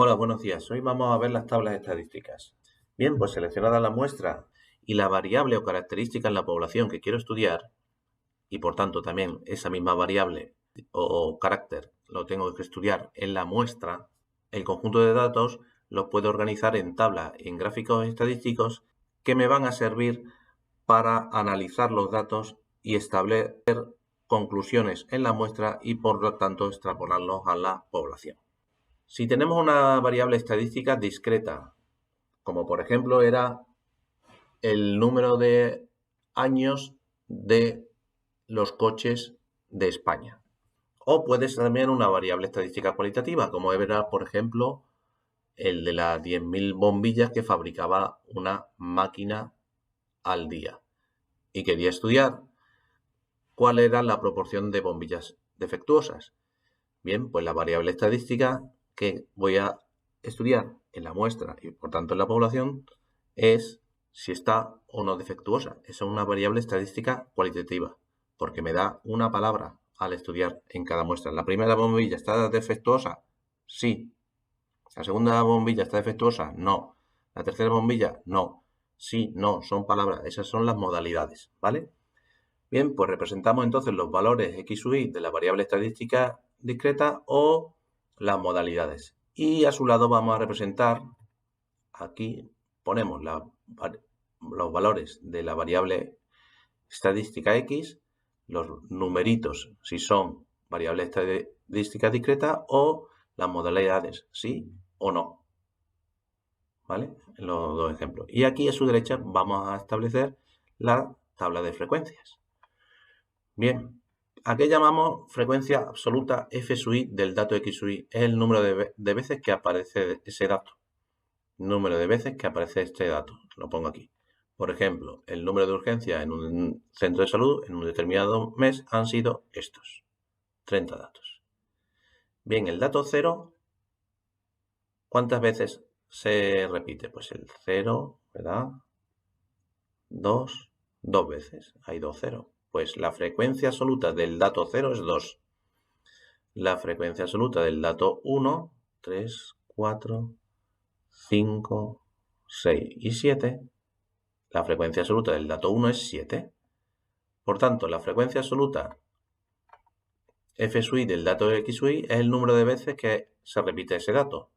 Hola, buenos días. Hoy vamos a ver las tablas estadísticas. Bien, pues seleccionada la muestra y la variable o característica en la población que quiero estudiar, y por tanto también esa misma variable o carácter lo tengo que estudiar en la muestra, el conjunto de datos los puedo organizar en tablas, en gráficos estadísticos que me van a servir para analizar los datos y establecer conclusiones en la muestra y por lo tanto extrapolarlos a la población. Si tenemos una variable estadística discreta, como por ejemplo era el número de años de los coches de España. O puede ser también una variable estadística cualitativa, como era, por ejemplo, el de las 10.000 bombillas que fabricaba una máquina al día. Y quería estudiar cuál era la proporción de bombillas defectuosas. Bien, pues la variable estadística que voy a estudiar en la muestra y por tanto en la población es si está o no defectuosa. Esa es una variable estadística cualitativa, porque me da una palabra al estudiar en cada muestra. ¿La primera bombilla está defectuosa? Sí. ¿La segunda bombilla está defectuosa? No. ¿La tercera bombilla? No. Sí, no, son palabras. Esas son las modalidades, ¿vale? Bien, pues representamos entonces los valores x u y de la variable estadística discreta o las modalidades. Y a su lado vamos a representar, aquí ponemos los valores de la variable estadística x, los numeritos si son variable estadística discreta o las modalidades, sí o no. ¿Vale? Los dos ejemplos. Y aquí a su derecha vamos a establecer la tabla de frecuencias. Bien, ¿a qué llamamos frecuencia absoluta f sub i del dato x sub i? Es el número de veces que aparece ese dato. Número de veces que aparece este dato. Lo pongo aquí. Por ejemplo, el número de urgencias en un centro de salud en un determinado mes han sido estos. 30 datos. Bien, el dato 0, ¿cuántas veces se repite? Pues el 0, ¿verdad? 2, 2 veces. Hay 2 ceros. Pues la frecuencia absoluta del dato 0 es 2. La frecuencia absoluta del dato 1, 3, 4, 5, 6 y 7. La frecuencia absoluta del dato 1 es 7. Por tanto, la frecuencia absoluta f sub i del dato x sub i es el número de veces que se repite ese dato.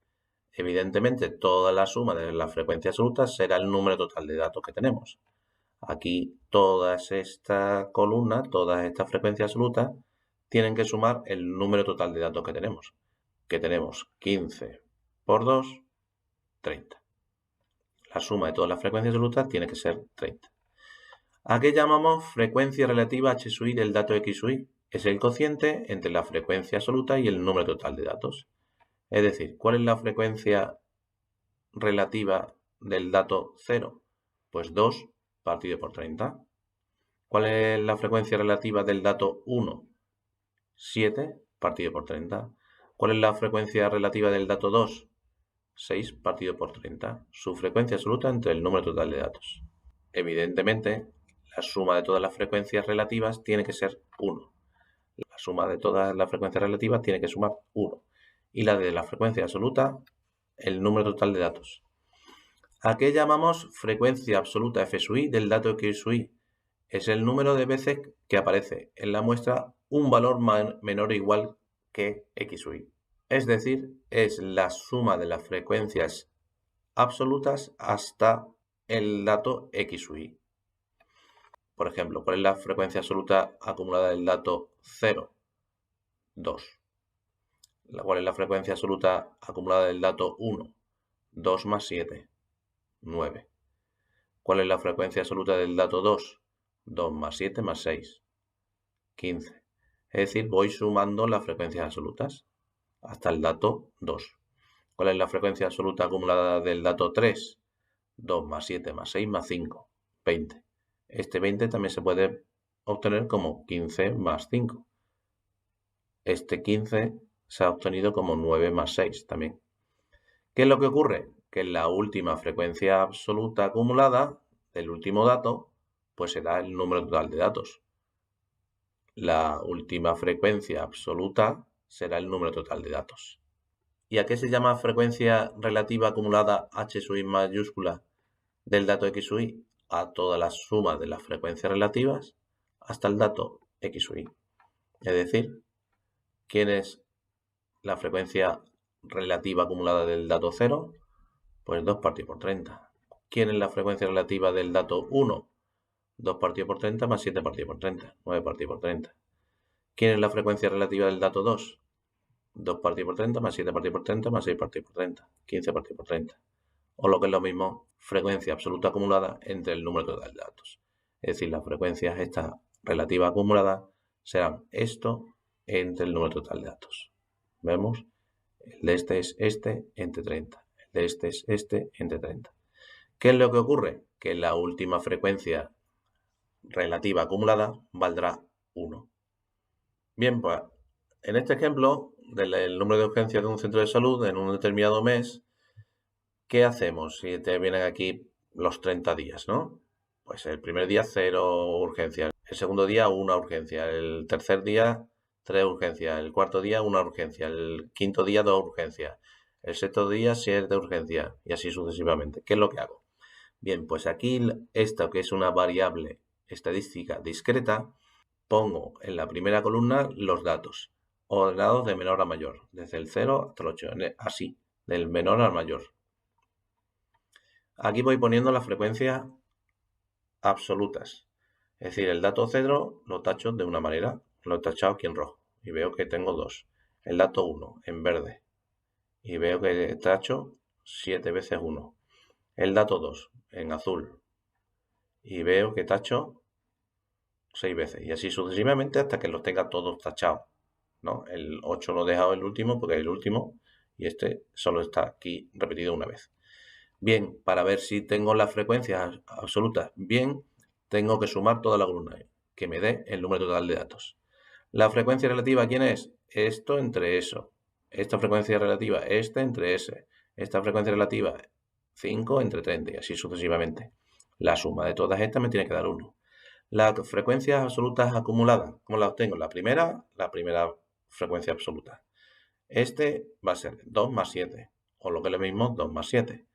Evidentemente, toda la suma de la frecuencia absoluta será el número total de datos que tenemos. Aquí, todas estas columnas, todas estas frecuencias absolutas, tienen que sumar el número total de datos que tenemos. Que tenemos 15 por 2, 30. La suma de todas las frecuencias absolutas tiene que ser 30. ¿A qué llamamos frecuencia relativa h sub i del dato x sub i? Es el cociente entre la frecuencia absoluta y el número total de datos. Es decir, ¿cuál es la frecuencia relativa del dato 0? Pues 2 partido por 30. ¿Cuál es la frecuencia relativa del dato 1? 7 partido por 30. ¿Cuál es la frecuencia relativa del dato 2? 6 partido por 30. Su frecuencia absoluta entre el número total de datos. Evidentemente, la suma de todas las frecuencias relativas tiene que ser 1. La suma de todas las frecuencias relativas tiene que sumar 1. Y la de la frecuencia absoluta, el número total de datos. ¿A qué llamamos frecuencia absoluta f sub i del dato x sub i? Es el número de veces que aparece en la muestra un valor menor o igual que x sub i. Es decir, es la suma de las frecuencias absolutas hasta el dato x sub i. Por ejemplo, ¿cuál es la frecuencia absoluta acumulada del dato 0? 2. ¿Cuál es la frecuencia absoluta acumulada del dato 1? 2 más 7, 9. ¿Cuál es la frecuencia absoluta del dato 2? 2 más 7 más 6, 15. Es decir, voy sumando las frecuencias absolutas hasta el dato 2. ¿Cuál es la frecuencia absoluta acumulada del dato 3? 2 más 7 más 6 más 5, 20. Este 20 también se puede obtener como 15 más 5. Este 15 se ha obtenido como 9 más 6 también. ¿Qué es lo que ocurre? Que la última frecuencia absoluta acumulada del último dato, pues será el número total de datos. La última frecuencia absoluta será el número total de datos. ¿Y a qué se llama frecuencia relativa acumulada H sub i mayúscula del dato X sub i? A todas las sumas de las frecuencias relativas hasta el dato X sub i. Es decir, ¿quién es la frecuencia relativa acumulada del dato 0? Pues 2 partido por 30. ¿Quién es la frecuencia relativa del dato 1? 2 partido por 30 más 7 partido por 30. 9 partido por 30. ¿Quién es la frecuencia relativa del dato 2? 2 partido por 30 más 7 partido por 30 más 6 partido por 30. 15 partido por 30. O lo que es lo mismo, frecuencia absoluta acumulada entre el número total de datos. Es decir, las frecuencias estas relativas acumuladas serán esto entre el número total de datos. ¿Vemos? El de este es este entre 30. El de este es este entre 30. ¿Qué es lo que ocurre? Que la última frecuencia relativa acumulada valdrá 1. Bien, pues en este ejemplo del número de urgencias de un centro de salud en un determinado mes, ¿qué hacemos si te vienen aquí los 30 días, no? Pues el primer día 0 urgencias, el segundo día 1 urgencia, el tercer día 3 urgencias, el cuarto día 1 urgencia, el quinto día 2 urgencias, el sexto día 7 urgencias y así sucesivamente. ¿Qué es lo que hago? Bien, pues aquí esta que es una variable estadística discreta, pongo en la primera columna los datos, ordenados de menor a mayor, desde el 0 hasta el 8, así, del menor al mayor. Aquí voy poniendo las frecuencias absolutas. Es decir, el dato 0 lo tacho de una manera, lo he tachado aquí en rojo y veo que tengo 2. El dato 1 en verde y veo que tacho 7 veces 1. El dato 2 en azul y veo que tacho 6 veces y así sucesivamente hasta que los tenga todos tachados, ¿no? El 8 lo he dejado el último porque es el último y este solo está aquí repetido una vez. Bien, para ver si tengo las frecuencias absolutas bien, tengo que sumar toda la columna que me dé el número total de datos. La frecuencia relativa, ¿quién es? Esto entre eso. Esta frecuencia relativa, esta entre ese. Esta frecuencia relativa, 5 entre 30 y así sucesivamente. La suma de todas estas me tiene que dar 1. Las frecuencias absolutas acumuladas, ¿cómo las obtengo? La primera frecuencia absoluta. Este va a ser 2 más 7, o lo que es lo mismo, 2 más 7.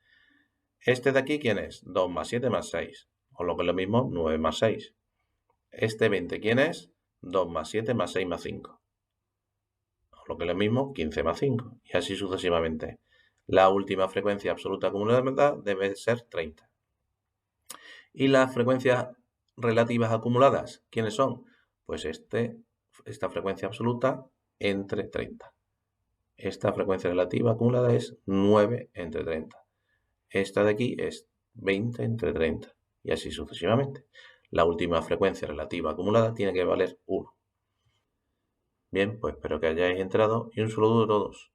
Este de aquí, ¿quién es? 2 más 7 más 6, o lo que es lo mismo, 9 más 6. Este 20, ¿quién es? 2 más 7 más 6 más 5, o lo que es lo mismo, 15 más 5, y así sucesivamente. La última frecuencia absoluta acumulada debe ser 30. ¿Y las frecuencias relativas acumuladas, quiénes son? Pues esta frecuencia absoluta entre 30. Esta frecuencia relativa acumulada es 9 entre 30. Esta de aquí es 20 entre 30 y así sucesivamente. La última frecuencia relativa acumulada tiene que valer 1. Bien, pues espero que hayáis entrado y un saludo a todos.